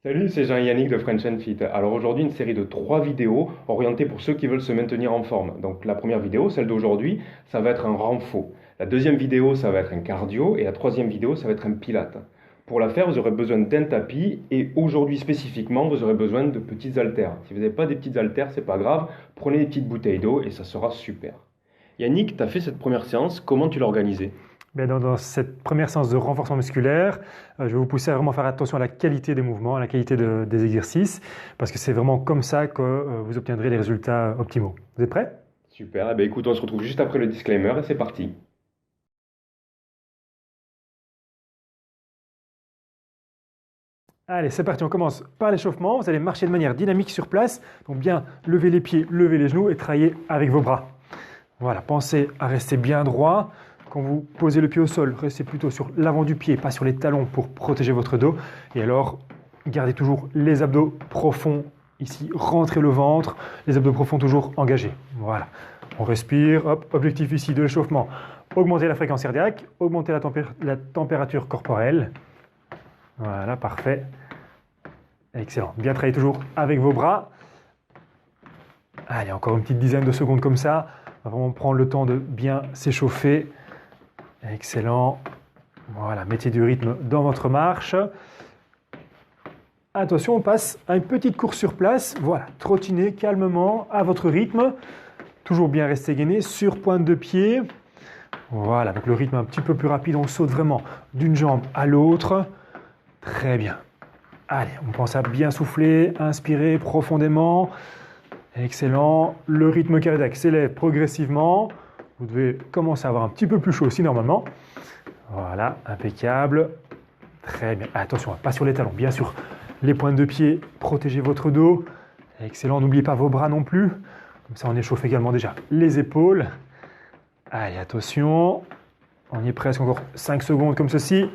Salut, c'est Jean-Yannick de French and Fit. Alors aujourd'hui, une série de 3 vidéos orientées pour ceux qui veulent se maintenir en forme. Donc la première vidéo, celle d'aujourd'hui, ça va être un renfo. La deuxième vidéo, ça va être un cardio. Et la troisième vidéo, ça va être un pilate. Pour la faire, vous aurez besoin d'un tapis. Et aujourd'hui spécifiquement, vous aurez besoin de petites haltères. Si vous n'avez pas des petites haltères, c'est pas grave. Prenez des petites bouteilles d'eau et ça sera super. Yannick, tu as fait cette première séance. Comment tu l'as organisée? Ben, dans cette première séance de renforcement musculaire, je vais vous pousser à vraiment faire attention à la qualité des mouvements, à la qualité des exercices, parce que c'est vraiment comme ça que vous obtiendrez les résultats optimaux. Vous êtes prêts? Super. Eh ben, écoute, on se retrouve juste après le disclaimer et c'est parti. Allez, c'est parti, on commence par l'échauffement. Vous allez marcher de manière dynamique sur place, donc bien lever les pieds, lever les genoux et travailler avec vos bras. Voilà, pensez à rester bien droit. Quand vous posez le pied au sol, restez plutôt sur l'avant du pied, pas sur les talons pour protéger votre dos. Et alors, gardez toujours les abdos profonds ici, rentrez le ventre, les abdos profonds toujours engagés. Voilà, on respire, hop, objectif ici de l'échauffement. Augmenter la fréquence cardiaque, augmenter la température corporelle. Voilà, parfait. Excellent. Bien travailler toujours avec vos bras. Allez, encore une petite dizaine de secondes comme ça. On va vraiment prendre le temps de bien s'échauffer. Excellent. Voilà, mettez du rythme dans votre marche. Attention, on passe à une petite course sur place. Voilà, trottinez calmement à votre rythme. Toujours bien rester gainé sur pointe de pied. Voilà, donc le rythme un petit peu plus rapide. On saute vraiment d'une jambe à l'autre. Très bien. Allez, on pense à bien souffler, inspirer profondément. Excellent. Le rythme cardiaque s'élève progressivement. Vous devez commencer à avoir un petit peu plus chaud aussi normalement. Voilà, impeccable. Très bien. Attention, pas sur les talons, bien sûr. Les pointes de pied, protégez votre dos. Excellent, n'oubliez pas vos bras non plus. Comme ça, on échauffe également déjà les épaules. Allez, attention. On y est presque, encore 5 secondes comme ceci.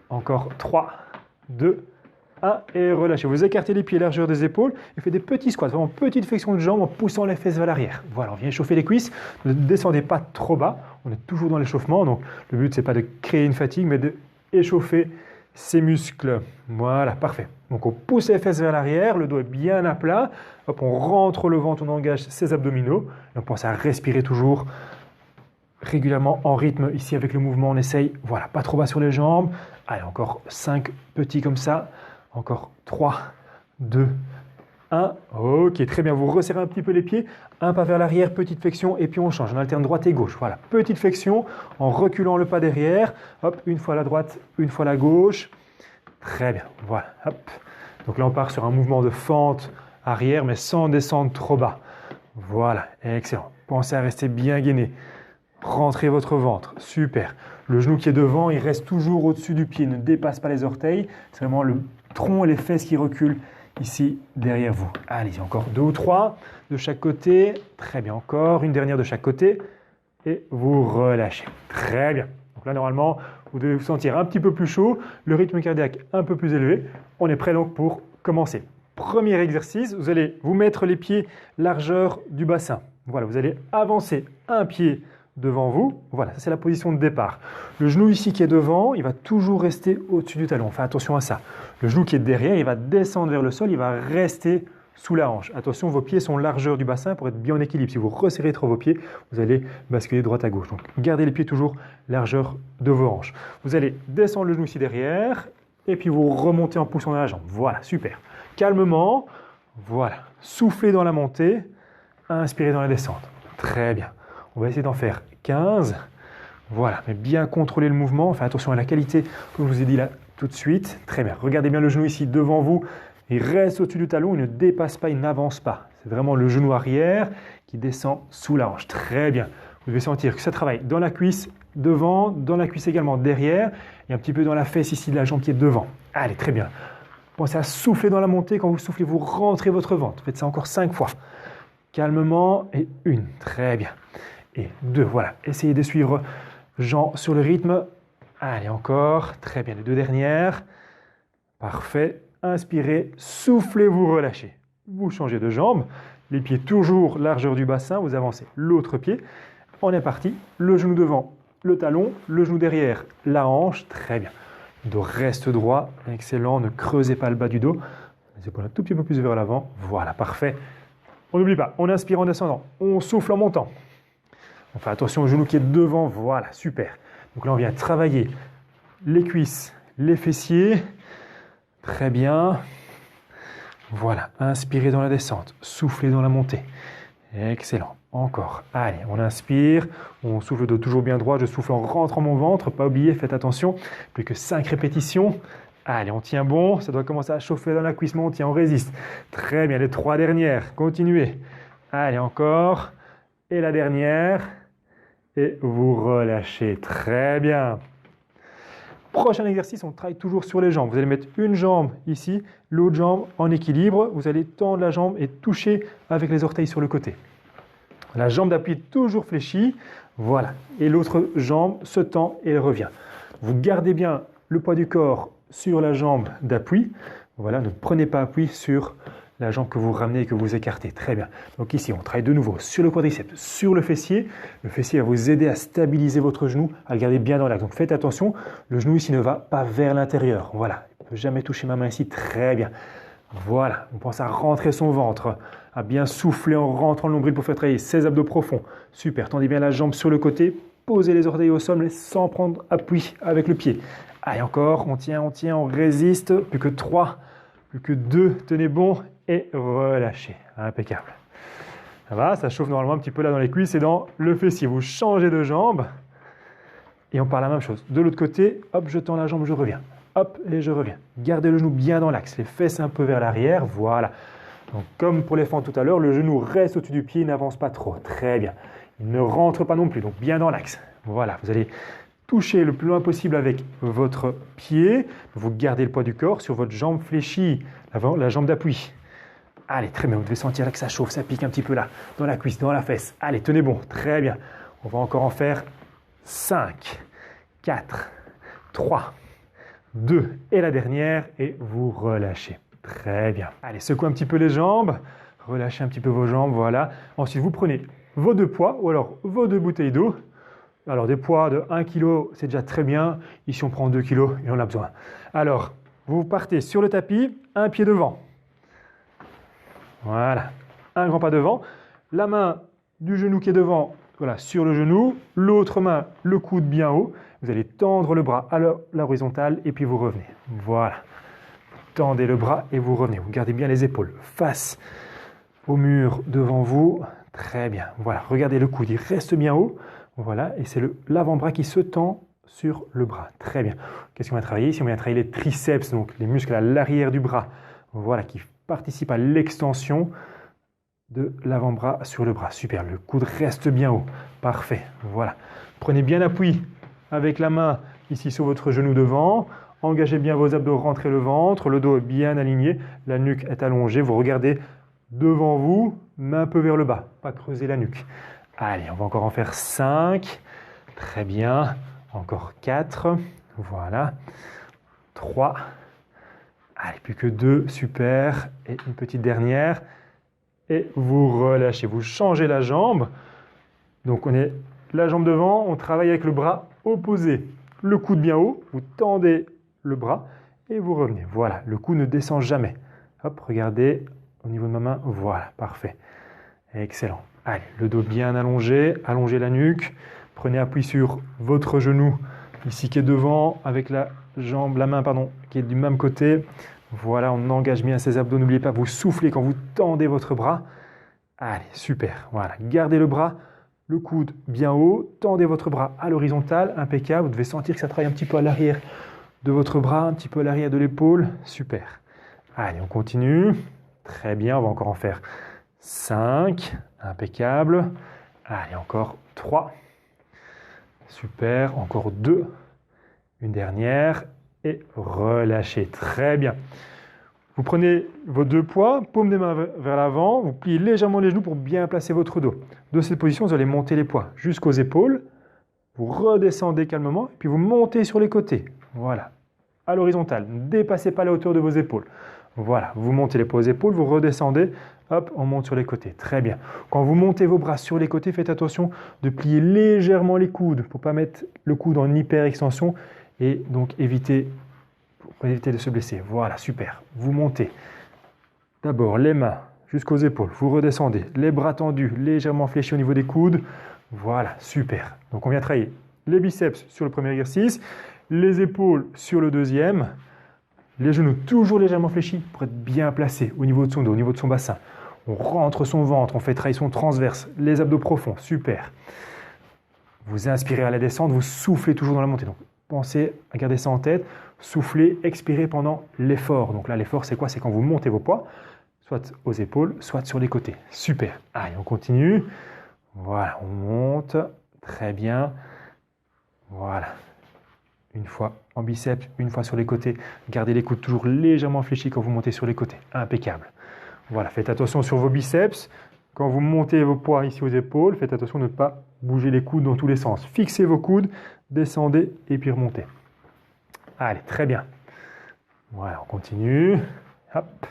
Encore 3, 2, 1 et relâchez. Vous écartez les pieds, largeur des épaules et faites des petits squats, vraiment petite flexion de jambes en poussant les fesses vers l'arrière. Voilà, on vient échauffer les cuisses. Ne descendez pas trop bas, on est toujours dans l'échauffement. Donc le but, c'est pas de créer une fatigue, mais d'échauffer ces muscles. Voilà, parfait. Donc on pousse les fesses vers l'arrière, le dos est bien à plat. Hop, on rentre le ventre, on engage ses abdominaux. Et on pense à respirer toujours régulièrement en rythme ici avec le mouvement. On essaye, voilà, pas trop bas sur les jambes. Allez, encore 5 petits comme ça. Encore 3, 2, 1. Ok, très bien. Vous resserrez un petit peu les pieds. Un pas vers l'arrière, petite flexion. Et puis on change. On alterne droite et gauche. Voilà, petite flexion en reculant le pas derrière. Hop, une fois la droite, une fois la gauche. Très bien. Voilà, hop. Donc là, on part sur un mouvement de fente arrière, mais sans descendre trop bas. Voilà, excellent. Pensez à rester bien gainé. Rentrez votre ventre, super. Le genou qui est devant, il reste toujours au-dessus du pied, ne dépasse pas les orteils. C'est vraiment le tronc et les fesses qui reculent ici derrière vous. Allez, encore 2 ou 3 de chaque côté. Très bien, encore une dernière de chaque côté. Et vous relâchez. Très bien. Donc là, normalement, vous devez vous sentir un petit peu plus chaud, le rythme cardiaque un peu plus élevé. On est prêt donc pour commencer. Premier exercice, vous allez vous mettre les pieds largeur du bassin. Voilà, vous allez avancer un pied devant vous. Voilà, ça c'est la position de départ. Le genou ici qui est devant, il va toujours rester au-dessus du talon. Faites attention à ça. Le genou qui est derrière, il va descendre vers le sol, il va rester sous la hanche. Attention, vos pieds sont largeur du bassin pour être bien en équilibre. Si vous resserrez trop vos pieds, vous allez basculer de droite à gauche. Donc, gardez les pieds toujours largeur de vos hanches. Vous allez descendre le genou ici derrière et puis vous remontez en poussant dans la jambe. Voilà, super. Calmement, voilà. Soufflez dans la montée, inspirez dans la descente. Très bien. On va essayer d'en faire 15. Voilà, mais bien contrôler le mouvement. Faites attention à la qualité, comme je vous ai dit là tout de suite. Très bien. Regardez bien le genou ici devant vous. Il reste au-dessus du talon, il ne dépasse pas, il n'avance pas. C'est vraiment le genou arrière qui descend sous la hanche. Très bien. Vous devez sentir que ça travaille dans la cuisse devant, dans la cuisse également derrière, et un petit peu dans la fesse ici de la jambe qui est devant. Allez, très bien. Pensez à souffler dans la montée. Quand vous soufflez, vous rentrez votre ventre. Faites ça encore 5 fois. Calmement. Et 1. Très bien. Et 2. Voilà. Essayez de suivre Jean sur le rythme. Allez, encore. Très bien. Les 2 dernières. Parfait. Inspirez. Soufflez, vous relâchez. Vous changez de jambe. Les pieds toujours largeur du bassin. Vous avancez l'autre pied. On est parti. Le genou devant, le talon. Le genou derrière, la hanche. Très bien. Le dos reste droit. Excellent. Ne creusez pas le bas du dos. Les épaules un tout petit peu plus vers l'avant. Voilà, parfait. On n'oublie pas, on inspire en descendant. On souffle en montant. On fait attention au genou qui est devant. Voilà, super. Donc là, on vient travailler les cuisses, les fessiers. Très bien. Voilà, inspirez dans la descente. Soufflez dans la montée. Excellent. Encore. Allez, on inspire, on souffle le dos toujours bien droit, je souffle en rentrant mon ventre, pas oublier, faites attention, plus que 5 répétitions. Allez, on tient bon, ça doit commencer à chauffer dans la cuisse, on tient, on résiste. Très bien, les 3 dernières, continuez. Allez, encore. Et la dernière. Et vous relâchez. Très bien. Prochain exercice, on travaille toujours sur les jambes. Vous allez mettre une jambe ici, l'autre jambe en équilibre. Vous allez tendre la jambe et toucher avec les orteils sur le côté. La jambe d'appui est toujours fléchie. Voilà. Et l'autre jambe se tend et elle revient. Vous gardez bien le poids du corps sur la jambe d'appui. Voilà, ne prenez pas appui sur la jambe que vous ramenez et que vous écartez. Très bien. Donc ici, on travaille de nouveau sur le quadriceps, sur le fessier. Le fessier va vous aider à stabiliser votre genou, à le garder bien dans l'axe. Donc faites attention, le genou ici ne va pas vers l'intérieur. Voilà, il ne peut jamais toucher ma main ici. Très bien. Voilà, on pense à rentrer son ventre, à bien souffler en rentrant le nombril pour faire travailler ses abdos profonds. Super, tendez bien la jambe sur le côté, posez les orteils au sol mais sans prendre appui avec le pied. Allez, encore, on tient, on résiste. Plus que 3, plus que 2, tenez bon et relâchez. Impeccable. Ça va, ça chauffe normalement un petit peu là dans les cuisses et dans le fessier. Vous changez de jambe et on part la même chose. De l'autre côté, hop, je tends la jambe, je reviens. Hop, et je reviens. Gardez le genou bien dans l'axe, les fesses un peu vers l'arrière, voilà. Donc, comme pour les fentes tout à l'heure, le genou reste au-dessus du pied, il n'avance pas trop. Très bien. Il ne rentre pas non plus, donc bien dans l'axe. Voilà, vous allez toucher le plus loin possible avec votre pied. Vous gardez le poids du corps sur votre jambe fléchie, la jambe d'appui. Allez, très bien, vous devez sentir là que ça chauffe, ça pique un petit peu là, dans la cuisse, dans la fesse. Allez, tenez bon, très bien. On va encore en faire 5, 4, 3, 2 et la dernière et vous relâchez. Très bien. Allez, secouez un petit peu les jambes, relâchez un petit peu vos jambes, voilà. Ensuite, vous prenez vos 2 poids ou alors vos 2 bouteilles d'eau. Alors, des poids de 1 kg, c'est déjà très bien. Ici, on prend 2 kg, il en a besoin. Alors, vous partez sur le tapis, un pied devant. Voilà, un grand pas devant. La main du genou qui est devant, voilà, sur le genou. L'autre main, le coude bien haut. Vous allez tendre le bras à l'horizontale et puis vous revenez. Voilà. Tendez le bras et vous revenez. Vous gardez bien les épaules face au mur devant vous. Très bien. Voilà. Regardez le coude, il reste bien haut. Voilà. Et c'est l'avant-bras qui se tend sur le bras. Très bien. Qu'est-ce qu'on va travailler ici? On va travailler les triceps, donc les muscles à l'arrière du bras. Voilà, qui participent à l'extension de l'avant-bras sur le bras. Super. Le coude reste bien haut. Parfait. Voilà. Prenez bien appui avec la main ici sur votre genou devant. Engagez bien vos abdos, rentrez le ventre, le dos est bien aligné, la nuque est allongée. Vous regardez devant vous, mais un peu vers le bas, pas creuser la nuque. Allez, on va encore en faire 5. Très bien. Encore 4. Voilà. 3. Allez, plus que 2. Super. Et une petite dernière. Et vous relâchez. Vous changez la jambe. Donc, on est la jambe devant. On travaille avec le bras opposé. Le coude bien haut. Vous tendez le bras et vous revenez. Voilà. Le cou ne descend jamais. Hop, regardez au niveau de ma main. Voilà. Parfait. Excellent. Allez, le dos bien allongé. Allongez la nuque. Prenez appui sur votre genou ici qui est devant avec la main qui est du même côté. Voilà, on engage bien ses abdos. N'oubliez pas, vous soufflez quand vous tendez votre bras. Allez, super. Voilà, gardez le bras, le coude bien haut. Tendez votre bras à l'horizontale, impeccable. Vous devez sentir que ça travaille un petit peu à l'arrière de votre bras, un petit peu à l'arrière de l'épaule. Super. Allez, on continue. Très bien, on va encore en faire 5. Impeccable. Allez, encore 3. Super, encore 2. Une dernière. Et relâchez. Très bien. Vous prenez vos 2 poids, paume des mains vers l'avant. Vous pliez légèrement les genoux pour bien placer votre dos. De cette position, vous allez monter les poids jusqu'aux épaules. Vous redescendez calmement. Et puis vous montez sur les côtés. Voilà. À l'horizontale. Ne dépassez pas la hauteur de vos épaules. Voilà. Vous montez les poids aux épaules. Vous redescendez. Hop, on monte sur les côtés. Très bien. Quand vous montez vos bras sur les côtés, faites attention de plier légèrement les coudes pour ne pas mettre le coude en hyper extension et donc éviter pour éviter de se blesser. Voilà, super. Vous montez. D'abord, les mains jusqu'aux épaules. Vous redescendez. Les bras tendus, légèrement fléchis au niveau des coudes. Voilà, super. Donc, on vient travailler les biceps sur le premier exercice, les épaules sur le deuxième, les genoux toujours légèrement fléchis pour être bien placés au niveau de son dos, au niveau de son bassin. On rentre son ventre, on fait travailler son transverse, les abdos profonds, super. Vous inspirez à la descente, vous soufflez toujours dans la montée. Donc, pensez à garder ça en tête. Soufflez, expirez pendant l'effort. Donc là, l'effort, c'est quoi? C'est quand vous montez vos poids, soit aux épaules, soit sur les côtés. Super. Allez, on continue. Voilà, on monte. Très bien. Voilà. Une fois en biceps, une fois sur les côtés. Gardez les coudes toujours légèrement fléchis quand vous montez sur les côtés. Impeccable. Voilà, faites attention sur vos biceps. Quand vous montez vos poids ici aux épaules, faites attention de ne pas bouger les coudes dans tous les sens. Fixez vos coudes, descendez et puis remontez. Allez, très bien. Voilà, on continue. Hop.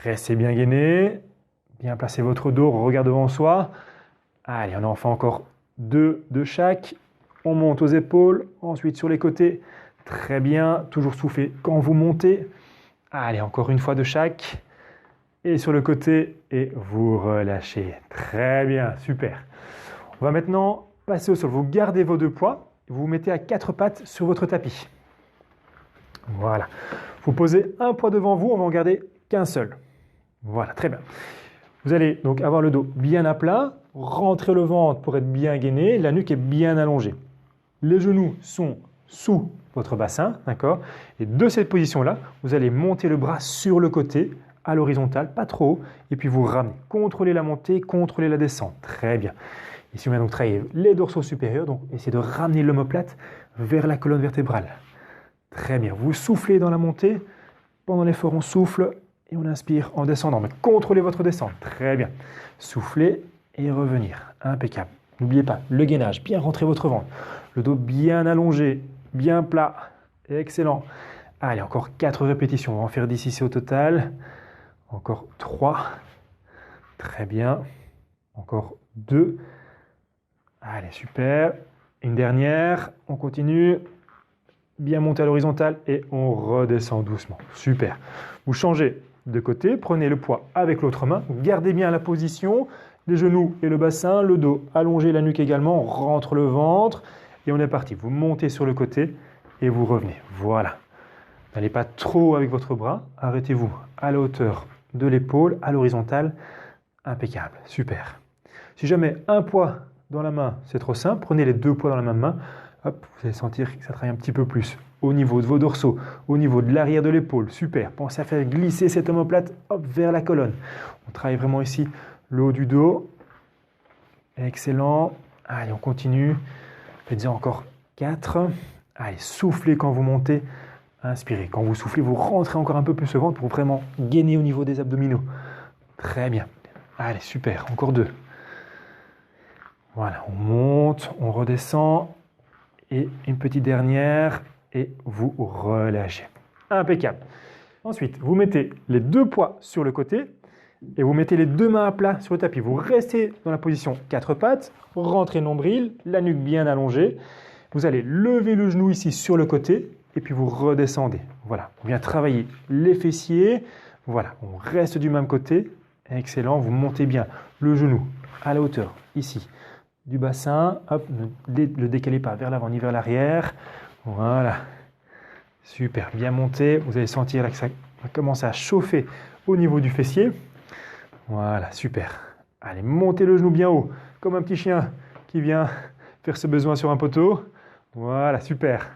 Restez bien gainé. Bien placez votre dos, regard devant soi. Allez, on en fait encore 2 de chaque. On monte aux épaules, ensuite sur les côtés. Très bien, toujours souffler quand vous montez. Allez, encore une fois de chaque. Et sur le côté, et vous relâchez. Très bien, super. On va maintenant passer au sol. Vous gardez vos 2 poids, vous vous mettez à 4 pattes sur votre tapis. Voilà. Vous posez un poids devant vous, on va en garder qu'un seul. Voilà, très bien. Vous allez donc avoir le dos bien à plat, rentrer le ventre pour être bien gainé, la nuque est bien allongée. Les genoux sont sous votre bassin, d'accord? Et de cette position-là, vous allez monter le bras sur le côté, à l'horizontale, pas trop haut, et puis vous ramenez. Contrôlez la montée, contrôlez la descente. Très bien. Ici, on va donc travailler les dorsaux supérieurs, donc essayez de ramener l'omoplate vers la colonne vertébrale. Très bien. Vous soufflez dans la montée. Pendant l'effort, on souffle et on inspire en descendant. Mais contrôlez votre descente. Très bien. Soufflez et revenir. Impeccable. N'oubliez pas le gainage. Bien rentrer votre ventre. Le dos bien allongé, bien plat. Excellent. Allez, encore 4 répétitions. On va en faire 10 ici au total. Encore 3. Très bien. Encore 2. Allez, super. Une dernière. On continue. Bien monter à l'horizontale et on redescend doucement. Super. Vous changez de côté. Prenez le poids avec l'autre main. Gardez bien la position. Les genoux et le bassin. Le dos allongé, la nuque également. On rentre le ventre. Et on est parti. Vous montez sur le côté et vous revenez. Voilà. N'allez pas trop avec votre bras. Arrêtez-vous à la hauteur de l'épaule, à l'horizontale. Impeccable. Super. Si jamais un poids dans la main, c'est trop simple, prenez les 2 poids dans la même main. Hop, vous allez sentir que ça travaille un petit peu plus au niveau de vos dorsaux, au niveau de l'arrière de l'épaule. Super. Pensez à faire glisser cette omoplate vers la colonne. On travaille vraiment ici le haut du dos. Excellent. Allez, on continue. Faites-en encore 4. Allez, soufflez quand vous montez. Inspirez. Quand vous soufflez, vous rentrez encore un peu plus le ventre pour vraiment gainer au niveau des abdominaux. Très bien. Allez, super. Encore 2. Voilà, on monte, on redescend. Et une petite dernière. Et vous relâchez. Impeccable. Ensuite, vous mettez les 2 poids sur le côté. Et vous mettez les 2 mains à plat sur le tapis. Vous restez dans la position 4 pattes. Rentrez nombril, la nuque bien allongée. Vous allez lever le genou ici sur le côté. Et puis vous redescendez. Voilà, on vient travailler les fessiers. Voilà, on reste du même côté. Excellent, vous montez bien le genou à la hauteur, ici, du bassin. Hop, ne le décalez pas vers l'avant ni vers l'arrière. Voilà, super, bien monté. Vous allez sentir là que ça va commencer à chauffer au niveau du fessier. Voilà, super. Allez, montez le genou bien haut, comme un petit chien qui vient faire ce besoin sur un poteau. Voilà, super.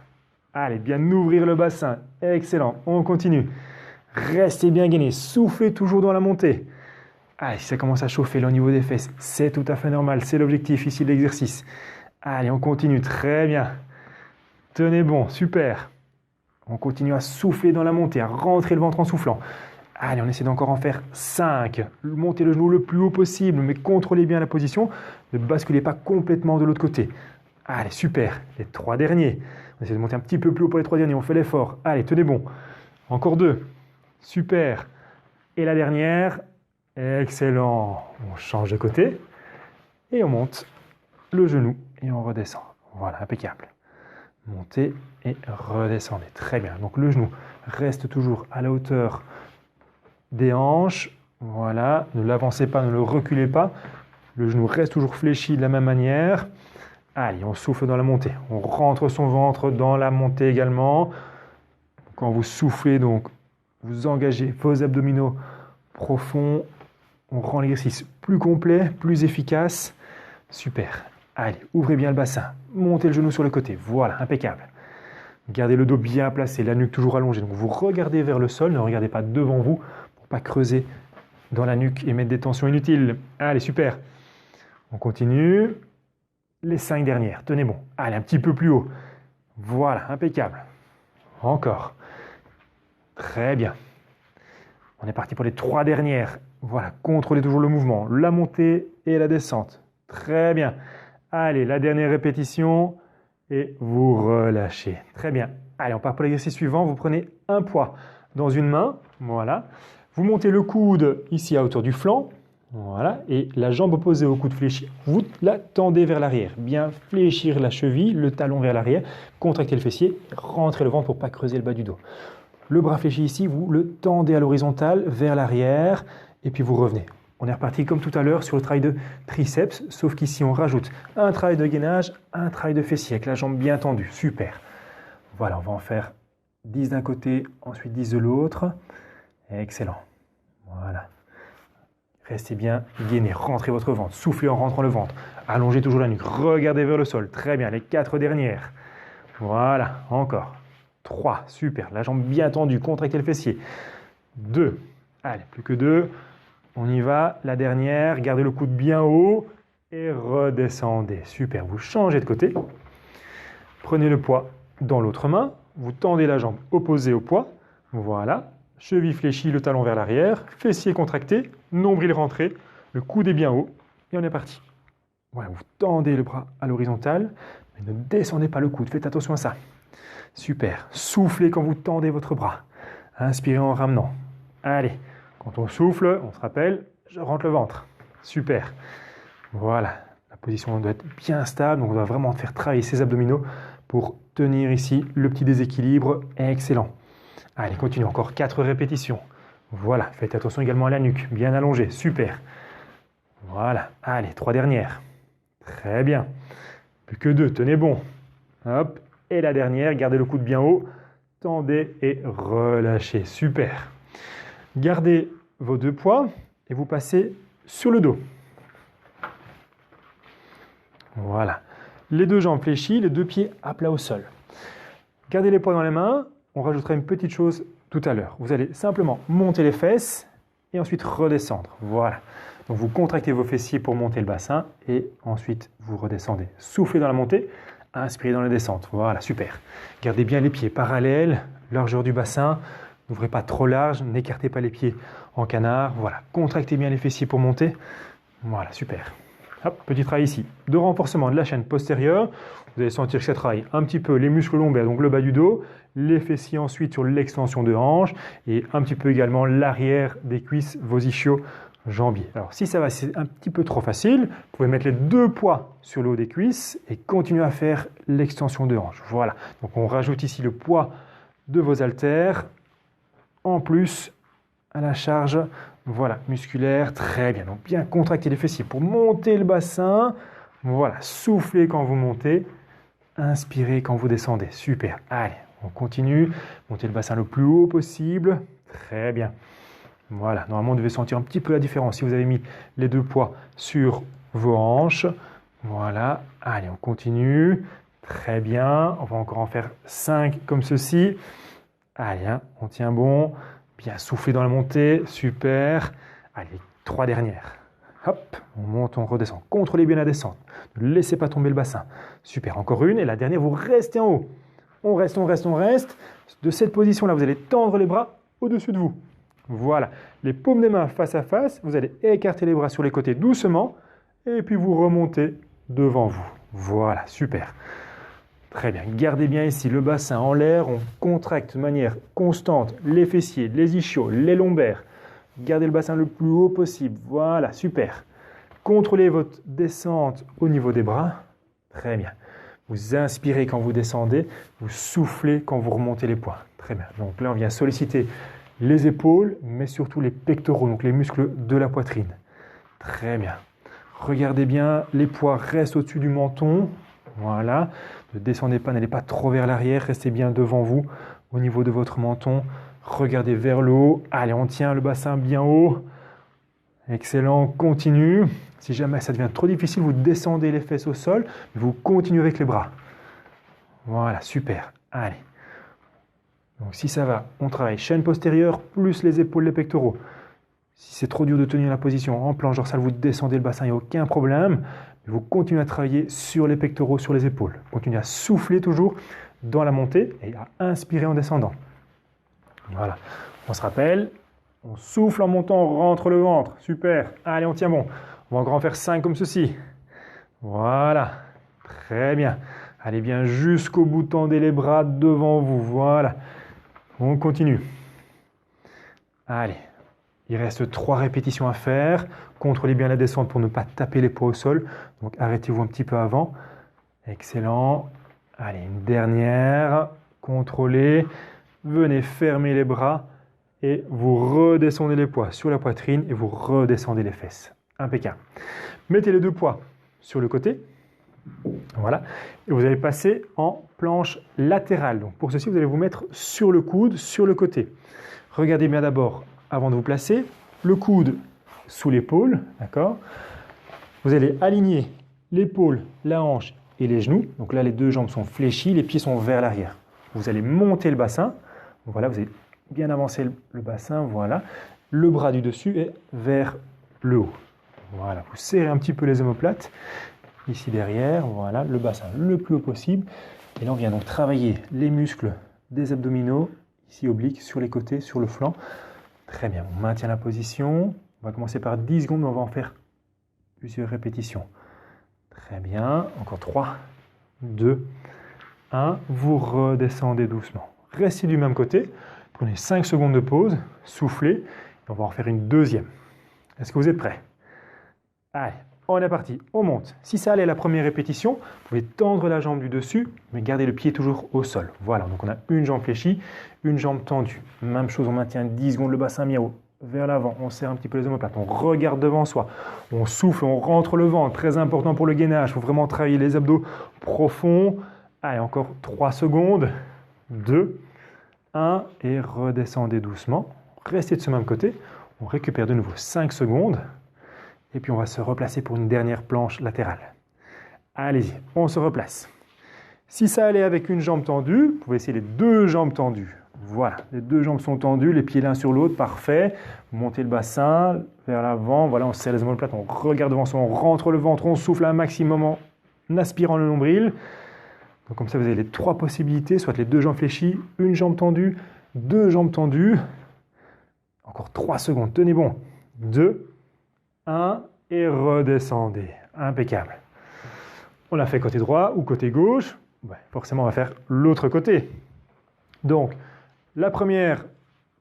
Allez, bien ouvrir le bassin. Excellent. On continue. Restez bien gainé. Soufflez toujours dans la montée. Allez, si ça commence à chauffer là au niveau des fesses, c'est tout à fait normal. C'est l'objectif ici de l'exercice. Allez, on continue. Très bien. Tenez bon. Super. On continue à souffler dans la montée, à rentrer le ventre en soufflant. Allez, on essaie d'encore en faire 5. Montez le genou le plus haut possible, mais contrôlez bien la position. Ne basculez pas complètement de l'autre côté. Allez, super. Les 3 derniers. On essaie de monter un petit peu plus haut pour les 3 derniers. On fait l'effort. Allez, tenez bon. Encore 2. Super. Et la dernière. Excellent. On change de côté. Et on monte le genou et on redescend. Voilà, impeccable. Montez et redescendez. Très bien. Donc le genou reste toujours à la hauteur des hanches. Voilà. Ne l'avancez pas, ne le reculez pas. Le genou reste toujours fléchi de la même manière. Allez, on souffle dans la montée. On rentre son ventre dans la montée également. Quand vous soufflez, donc, vous engagez vos abdominaux profonds. On rend l'exercice plus complet, plus efficace. Super. Allez, ouvrez bien le bassin. Montez le genou sur le côté. Voilà, impeccable. Gardez le dos bien placé, la nuque toujours allongée. Donc vous regardez vers le sol, ne regardez pas devant vous pour ne pas creuser dans la nuque et mettre des tensions inutiles. Allez, super. On continue. Les 5 dernières. Tenez bon. Allez, un petit peu plus haut. Voilà, impeccable. Encore. Très bien. On est parti pour les 3 dernières. Voilà, contrôlez toujours le mouvement. La montée et la descente. Très bien. Allez, la dernière répétition. Et vous relâchez. Très bien. Allez, on part pour l'exercice suivant. Vous prenez un poids dans une main. Voilà. Vous montez le coude ici à hauteur du flanc. Voilà. Et la jambe opposée au coude fléchi, vous la tendez vers l'arrière. Bien fléchir la cheville, le talon vers l'arrière. Contractez le fessier. Rentrez le ventre pour ne pas creuser le bas du dos. Le bras fléchi ici, vous le tendez à l'horizontale vers l'arrière. Et puis vous revenez. On est reparti comme tout à l'heure sur le travail de triceps, sauf qu'ici on rajoute un travail de gainage, un travail de fessier avec la jambe bien tendue. Super. Voilà, on va en faire 10 d'un côté, ensuite 10 de l'autre. Excellent. Voilà. Restez bien gainé, rentrez votre ventre, soufflez en rentrant le ventre. Allongez toujours la nuque, regardez vers le sol. Très bien, les 4 dernières. Voilà, encore. 3, super. La jambe bien tendue, contractez le fessier. 2, allez, plus que 2. On y va, la dernière, gardez le coude bien haut et redescendez. Super, vous changez de côté. Prenez le poids dans l'autre main, vous tendez la jambe opposée au poids. Voilà, cheville fléchie, le talon vers l'arrière, fessier contracté, nombril rentré, le coude est bien haut et on est parti. Voilà, vous tendez le bras à l'horizontale, mais ne descendez pas le coude, faites attention à ça. Super, soufflez quand vous tendez votre bras. Inspirez en ramenant. Allez. Quand on souffle, on se rappelle, je rentre le ventre. Super. Voilà. La position doit être bien stable. Donc on doit vraiment faire travailler ses abdominaux pour tenir ici le petit déséquilibre. Excellent. Allez, continue. Encore 4 répétitions. Voilà. Faites attention également à la nuque. Bien allongée. Super. Voilà. Allez, 3 dernières. Très bien. Plus que 2. Tenez bon. Hop. Et la dernière. Gardez le coude bien haut. Tendez et relâchez. Super. Gardez vos 2 poids et vous passez sur le dos. Voilà. Les 2 jambes fléchies, les 2 pieds à plat au sol. Gardez les poids dans les mains. On rajoutera une petite chose tout à l'heure. Vous allez simplement monter les fesses et ensuite redescendre. Voilà. Donc vous contractez vos fessiers pour monter le bassin et ensuite vous redescendez. Soufflez dans la montée, inspirez dans la descente. Voilà, super. Gardez bien les pieds parallèles, largeur du bassin. N'ouvrez pas trop large, n'écartez pas les pieds en canard. Voilà, contractez bien les fessiers pour monter. Voilà, super. Hop, petit travail ici de renforcement de la chaîne postérieure. Vous allez sentir que ça travaille un petit peu les muscles lombaires, donc le bas du dos, les fessiers ensuite sur l'extension de hanche et un petit peu également l'arrière des cuisses, vos ischios jambiers. Alors si ça va, c'est un petit peu trop facile, vous pouvez mettre les 2 poids sur le haut des cuisses et continuer à faire l'extension de hanche. Voilà, donc on rajoute ici le poids de vos haltères. En plus, à la charge, voilà, musculaire, très bien. Donc bien contracter les fessiers pour monter le bassin. Voilà, soufflez quand vous montez, inspirez quand vous descendez. Super, allez, on continue. Montez le bassin le plus haut possible. Très bien. Voilà, normalement, vous devez sentir un petit peu la différence si vous avez mis les 2 poids sur vos hanches. Voilà, allez, on continue. Très bien, on va encore en faire 5 comme ceci. Allez, hein, on tient bon. Bien souffler dans la montée. Super. Allez, 3 dernières. Hop, on monte, on redescend. Contrôlez bien la descente. Ne laissez pas tomber le bassin. Super, encore une. Et la dernière, vous restez en haut. On reste, on reste, on reste. De cette position-là, vous allez tendre les bras au-dessus de vous. Voilà. Les paumes des mains face à face. Vous allez écarter les bras sur les côtés doucement. Et puis vous remontez devant vous. Voilà, super. Très bien, gardez bien ici le bassin en l'air, on contracte de manière constante les fessiers, les ischios, les lombaires. Gardez le bassin le plus haut possible, voilà, super. Contrôlez votre descente au niveau des bras, très bien. Vous inspirez quand vous descendez, vous soufflez quand vous remontez les poids. Très bien. Donc là, on vient solliciter les épaules, mais surtout les pectoraux, donc les muscles de la poitrine. Très bien. Regardez bien, les poids restent au-dessus du menton. Voilà. Ne descendez pas, n'allez pas trop vers l'arrière, restez bien devant vous, au niveau de votre menton. Regardez vers le haut. Allez, on tient le bassin bien haut. Excellent, continue. Si jamais ça devient trop difficile, vous descendez les fesses au sol, vous continuez avec les bras. Voilà, super. Allez. Donc si ça va, on travaille chaîne postérieure plus les épaules, les pectoraux. Si c'est trop dur de tenir la position en planche dorsale, vous descendez le bassin, il n'y a aucun problème. Vous continuez à travailler sur les pectoraux, sur les épaules. Continuez à souffler toujours dans la montée et à inspirer en descendant. Voilà. On se rappelle, on souffle en montant, on rentre le ventre. Super. Allez, on tient bon. On va encore en faire 5 comme ceci. Voilà. Très bien. Allez bien jusqu'au bout, tendez les bras devant vous. Voilà. On continue. Allez. Il reste 3 répétitions à faire. Contrôlez bien la descente pour ne pas taper les poids au sol. Donc arrêtez-vous un petit peu avant. Excellent. Allez, une dernière. Contrôlez. Venez fermer les bras et vous redescendez les poids sur la poitrine et vous redescendez les fesses. Impeccable. Mettez les 2 poids sur le côté. Voilà. Et vous allez passer en planche latérale. Donc pour ceci, vous allez vous mettre sur le coude, sur le côté. Regardez bien d'abord, avant de vous placer, le coude sous l'épaule. D'accord. Vous allez aligner l'épaule, la hanche et les genoux. Donc là, les 2 jambes sont fléchies, les pieds sont vers l'arrière. Vous allez monter le bassin. Voilà, vous allez bien avancer le bassin. Voilà. Le bras du dessus est vers le haut. Voilà, vous serrez un petit peu les omoplates, ici derrière, voilà, le bassin le plus haut possible. Et là, on vient donc travailler les muscles des abdominaux, ici obliques, sur les côtés, sur le flanc. Très bien, on maintient la position. On va commencer par 10 secondes, mais on va en faire plusieurs répétitions. Très bien, encore 3, 2, 1. Vous redescendez doucement. Restez du même côté, prenez 5 secondes de pause, soufflez, et on va en faire une deuxième. Est-ce que vous êtes prêts? Allez, on est parti, on monte. Si ça allait à la première répétition, vous pouvez tendre la jambe du dessus, mais garder le pied toujours au sol. Voilà, donc on a une jambe fléchie, une jambe tendue. Même chose, on maintient 10 secondes le bassin bien haut, vers l'avant, on serre un petit peu les omoplates, on regarde devant soi, on souffle, on rentre le ventre, très important pour le gainage, il faut vraiment travailler les abdos profonds. Allez, encore 3 secondes, 2, 1, et redescendez doucement. Restez de ce même côté, on récupère de nouveau 5 secondes. Et puis on va se replacer pour une dernière planche latérale. Allez-y, on se replace. Si ça allait avec une jambe tendue, vous pouvez essayer les 2 jambes tendues. Voilà, les 2 jambes sont tendues, les pieds l'un sur l'autre, parfait. Vous montez le bassin vers l'avant, voilà, on serre les omoplates, on regarde devant soi, on rentre le ventre, on souffle un maximum en aspirant le nombril. Donc comme ça, vous avez les 3 possibilités, soit les 2 jambes fléchies, une jambe tendue, 2 jambes tendues. Encore 3 secondes, tenez bon. 2, 1 et redescendez. Impeccable. On l'a fait côté droit ou côté gauche. Ouais, forcément, on va faire l'autre côté. Donc, la première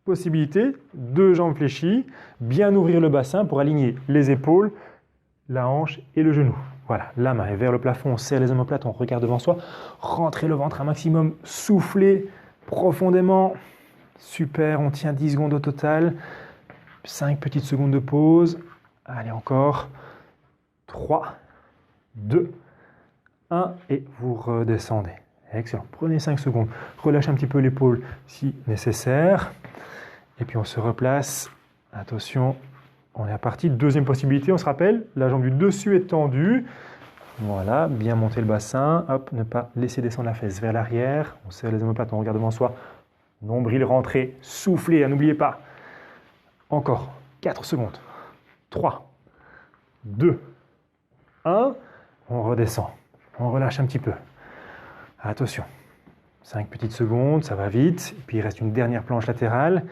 possibilité, 2 jambes fléchies, bien ouvrir le bassin pour aligner les épaules, la hanche et le genou. Voilà, la main est vers le plafond, on serre les omoplates, on regarde devant soi, rentrez le ventre un maximum, soufflez profondément. Super, on tient 10 secondes au total. 5 petites secondes de pause. Allez, encore 3, 2, 1 et vous redescendez. Excellent. Prenez 5 secondes. Relâchez un petit peu l'épaule si nécessaire. Et puis on se replace. Attention, on est parti. Deuxième possibilité, on se rappelle, la jambe du dessus est tendue. Voilà, bien monter le bassin. Hop, ne pas laisser descendre la fesse vers l'arrière. On serre les omoplates, on regarde devant soi. Nombril rentré, soufflez, n'oubliez pas. Encore 4 secondes. 3, 2, 1. On redescend. On relâche un petit peu. Attention. 5 petites secondes, ça va vite. Et puis il reste une dernière planche latérale.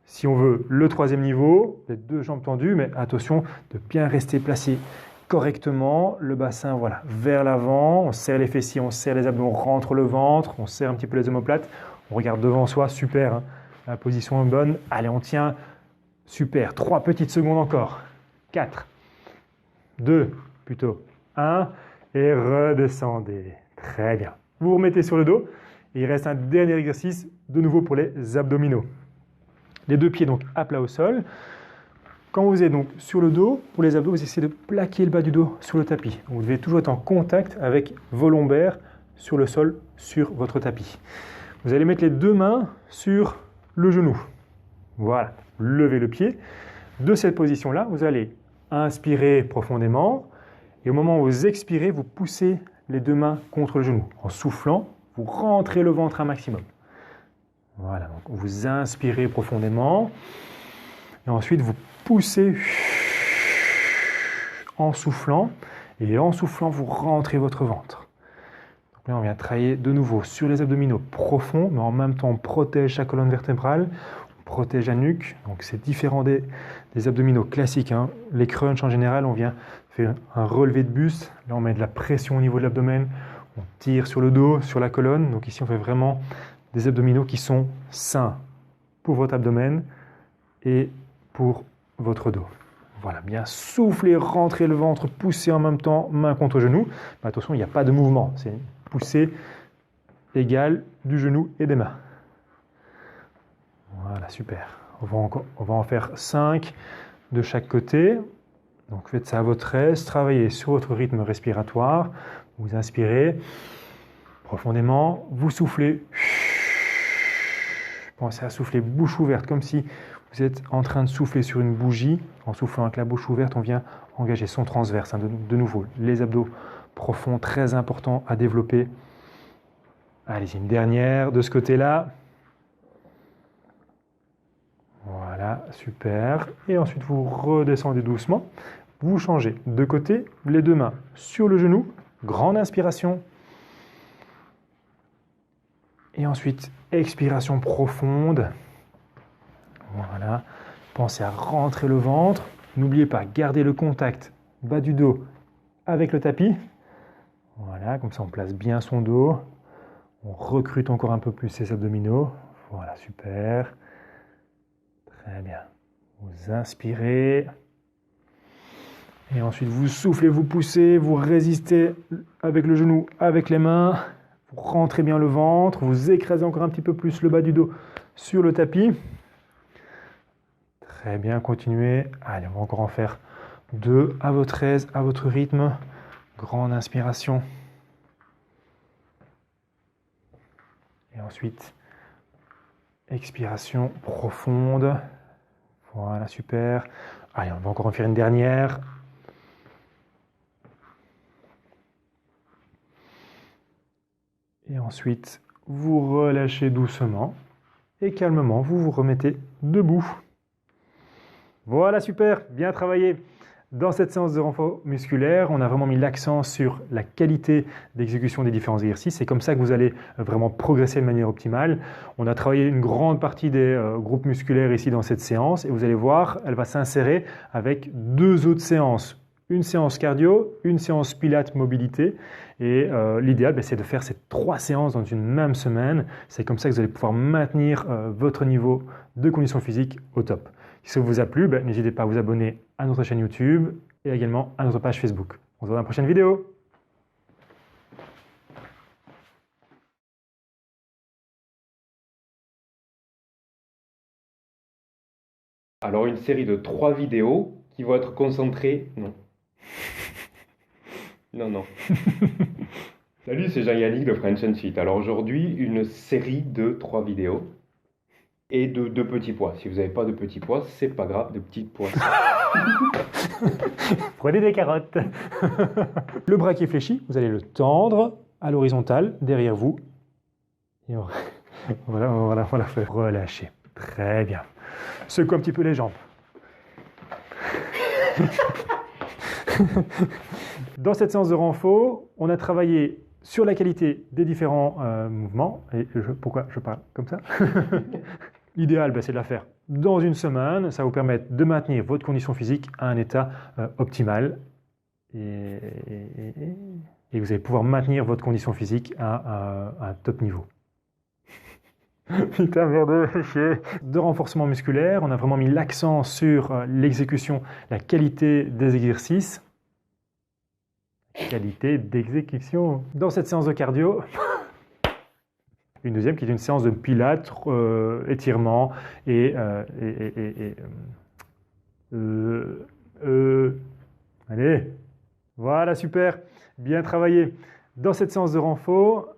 Si on veut le 3e niveau, les 2 jambes tendues, mais attention de bien rester placé correctement. Le bassin, voilà, vers l'avant. On serre les fessiers, on serre les abdos, on rentre le ventre, on serre un petit peu les omoplates. On regarde devant soi, super. Hein. La position est bonne. Allez, on tient. Super. 3 petites secondes encore. 4, 2, plutôt 1. Et redescendez. Très bien. Vous vous remettez sur le dos et il reste un dernier exercice de nouveau pour les abdominaux. Les deux pieds donc à plat au sol. Quand vous êtes donc sur le dos, pour les abdos, vous essayez de plaquer le bas du dos sur le tapis. Donc vous devez toujours être en contact avec vos lombaires sur le sol, sur votre tapis. Vous allez mettre les deux mains sur le genou. Voilà, levez le pied. De cette position-là, vous allez inspirer profondément et au moment où vous expirez, vous poussez les deux mains contre le genou. En soufflant, vous rentrez le ventre un maximum. Voilà, donc vous inspirez profondément et ensuite vous poussez en soufflant et en soufflant, vous rentrez votre ventre. Donc là, on vient travailler de nouveau sur les abdominaux profonds, mais en même temps, on protège sa colonne vertébrale, on protège la nuque. Donc c'est différent des abdominaux classiques, hein. Les crunchs en général, on vient faire un relevé de buste. Là, on met de la pression au niveau de l'abdomen, on tire sur le dos, sur la colonne. Donc ici, on fait vraiment des abdominaux qui sont sains pour votre abdomen et pour votre dos. Voilà, bien souffler, rentrer le ventre, pousser en même temps, main contre genou. Mais attention, il n'y a pas de mouvement, c'est pousser égale du genou et des mains. Voilà, super. On va en faire 5 de chaque côté. Donc faites ça à votre aise, travaillez sur votre rythme respiratoire. Vous inspirez profondément, vous soufflez. Pensez à souffler bouche ouverte, comme si vous êtes en train de souffler sur une bougie. En soufflant avec la bouche ouverte, on vient engager son transverse. De nouveau, les abdos profonds, très importants à développer. Allez-y, une dernière de ce côté-là. Voilà, super. Et ensuite, vous redescendez doucement. Vous changez de côté, les deux mains sur le genou. Grande inspiration. Et ensuite, expiration profonde. Voilà. Pensez à rentrer le ventre. N'oubliez pas, gardez le contact bas du dos avec le tapis. Voilà, comme ça on place bien son dos. On recrute encore un peu plus ses abdominaux. Voilà, super. Très bien. Vous inspirez. Et ensuite vous soufflez, vous poussez, vous résistez avec le genou, avec les mains. Vous rentrez bien le ventre, vous écrasez encore un petit peu plus le bas du dos sur le tapis. Très bien, continuez. Allez, on va encore en faire 2 à votre aise, à votre rythme. Grande inspiration. Et ensuite, expiration profonde. Voilà, super. Allez, on va encore en faire une dernière. Et ensuite, vous relâchez doucement et calmement, vous vous remettez debout. Voilà, super, bien travaillé. Dans cette séance de renfort musculaire, on a vraiment mis l'accent sur la qualité d'exécution des différents exercices. C'est comme ça que vous allez vraiment progresser de manière optimale. On a travaillé une grande partie des groupes musculaires ici dans cette séance et vous allez voir, elle va s'insérer avec 2 autres séances. Une séance cardio, une séance pilates mobilité et l'idéal c'est de faire ces 3 séances dans une même semaine. C'est comme ça que vous allez pouvoir maintenir votre niveau de condition physique au top. Si ça vous a plu, n'hésitez pas à vous abonner à notre chaîne YouTube et également à notre page Facebook. On se voit dans la prochaine vidéo. Alors une série de 3 vidéos qui vont être concentrées... Non. Non. Salut, c'est Jean-Yannick de French and Fit. Alors aujourd'hui, une série de 3 vidéos et de 2 petits pois. Si vous n'avez pas de petits pois, c'est pas grave, de petites pois. Prenez des carottes. Le bras qui est fléchi, vous allez le tendre à l'horizontale derrière vous. Et voilà, on va faire relâcher. Très bien. Secouez un petit peu les jambes. Dans cette séance de renfort, on a travaillé sur la qualité des différents mouvements. Et pourquoi je parle comme ça? L'idéal, c'est de la faire dans une semaine. Ça va vous permettre de maintenir votre condition physique à un état optimal. Et vous allez pouvoir maintenir votre condition physique à un top niveau. Putain, merde, chier. De renforcement musculaire, on a vraiment mis l'accent sur l'exécution, la qualité des exercices. Qualité d'exécution. Dans cette séance de cardio, une deuxième qui est une séance de pilates, étirement et allez, voilà, super, bien travaillé. Dans cette séance de renfort,